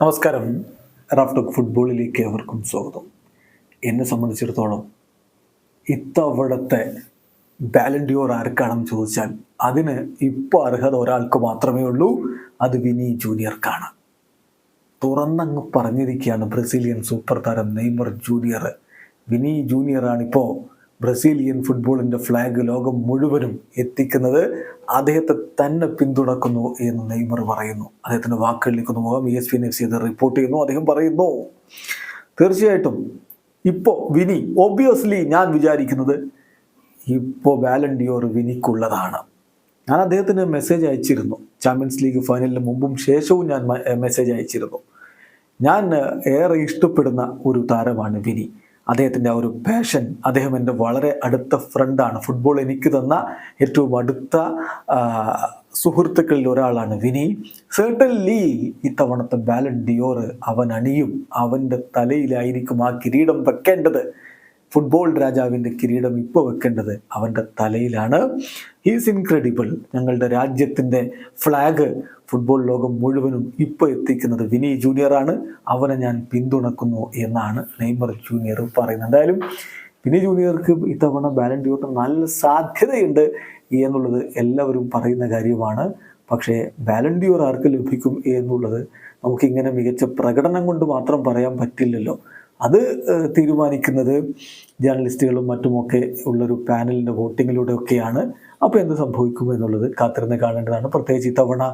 നമസ്കാരം. റാഫ്റ്റോക്ക് ഫുട്ബോളിലേക്ക് അവർക്കും സ്വാഗതം. എന്നെ സംബന്ധിച്ചിടത്തോളം ഇത്തവണത്തെ ബാലൻഡിയോർ ആർക്കാണെന്ന് ചോദിച്ചാൽ അതിന് ഇപ്പോൾ അർഹത ഒരാൾക്ക് മാത്രമേ ഉള്ളൂ. അത് വിനി ജൂനിയർക്കാണ്. തുറന്നങ്ങ് പറഞ്ഞിരിക്കുകയാണ് ബ്രസീലിയൻ സൂപ്പർ താരം നെയ്മർ ജൂനിയർ. വിനി ജൂനിയറാണിപ്പോൾ ബ്രസീലിയൻ ഫുട്ബോളിൻ്റെ ഫ്ലാഗ് ലോകം മുഴുവനും എത്തിക്കുന്നത്. അദ്ദേഹത്തെ തന്നെ പിന്തുണക്കുന്നു എന്ന് നെയ്മർ പറയുന്നു. അദ്ദേഹത്തിൻ്റെ വാക്കുകളിലേക്ക് പോകാം. ESPN FC അത് റിപ്പോർട്ട് ചെയ്യുന്നു. അദ്ദേഹം പറയുന്നു, തീർച്ചയായിട്ടും ഇപ്പോൾ വിനി ഒബ്വിയസ്ലി ഞാൻ വിചാരിക്കുന്നത് ഇപ്പോൾ ബാലൻഡിയോർ വിനിക്കുള്ളതാണ്. ഞാൻ അദ്ദേഹത്തിന് മെസ്സേജ് അയച്ചിരുന്നു. ചാമ്പ്യൻസ് ലീഗ് ഫൈനലിന് മുമ്പും ശേഷവും ഞാൻ മെസ്സേജ് അയച്ചിരുന്നു. ഞാൻ ഏറെ ഇഷ്ടപ്പെടുന്ന ഒരു താരമാണ് വിനി. അദ്ദേഹത്തിൻ്റെ ആ ഒരു പാഷൻ, അദ്ദേഹം എൻ്റെ വളരെ അടുത്ത ഫ്രണ്ടാണ്. ഫുട്ബോൾ എനിക്ക് തന്ന ഏറ്റവും അടുത്ത സുഹൃത്തുക്കളിൽ ഒരാളാണ് വിനി. സെർട്ടൻലി ഇത്തവണത്തെ ബാലൻഡിയോർ അവൻ അണിയും. അവൻ്റെ തലയിലായിരിക്കും ആ കിരീടം വെക്കേണ്ടത്. ഫുട്ബോൾ രാജാവിൻ്റെ കിരീടം ഇപ്പോൾ വെക്കേണ്ടത് അവൻ്റെ തലയിലാണ്. He's incredible. ഞങ്ങളുടെ രാജ്യത്തിൻ്റെ ഫ്ലാഗ് ഫുട്ബോൾ ലോകം മുഴുവനും ഇപ്പോൾ എത്തിക്കുന്നത് വിനി ജൂനിയറാണ്. അവനെ ഞാൻ പിന്തുണക്കുന്നു എന്നാണ് നെയ്മർ ജൂനിയർ പറയുന്നത്. എന്തായാലും വിനി ജൂനിയർക്ക് ഇത്തവണ ബാലൻഡിയോറിന് നല്ല സാധ്യതയുണ്ട് എന്നുള്ളത് എല്ലാവരും പറയുന്ന കാര്യമാണ്. പക്ഷേ ബാലൻഡിയോർ ആർക്ക് ലഭിക്കും എന്നുള്ളത് നമുക്കിങ്ങനെ മികച്ച പ്രകടനം കൊണ്ട് മാത്രം പറയാൻ പറ്റില്ലല്ലോ. അത് തീരുമാനിക്കുന്നത് ജേർണലിസ്റ്റുകളും മറ്റുമൊക്കെ ഉള്ളൊരു പാനലിൻ്റെ വോട്ടിങ്ങിലൂടെയൊക്കെയാണ്. അപ്പോൾ എന്ത് സംഭവിക്കും എന്നുള്ളത് കാത്തിരുന്ന് കാണേണ്ടതാണ്. പ്രത്യേകിച്ച് ഇത്തവണ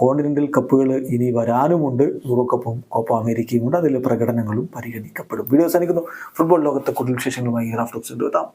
കോണ്ടിനെൻ്റൽ കപ്പുകൾ ഇനി വരാനുമുണ്ട്. യൂറോ കപ്പും കോപ്പ അമേരിക്കയും ഉണ്ട്. അതിലെ പ്രകടനങ്ങളും പരിഗണിക്കപ്പെടും. വീഡിയോ അവസാനിക്കുന്നു. ഫുട്ബോൾ ലോകത്തെ കൂടുതൽ വിശേഷങ്ങളുമായി റാഫ്റ്റോക്സ് എത്താം.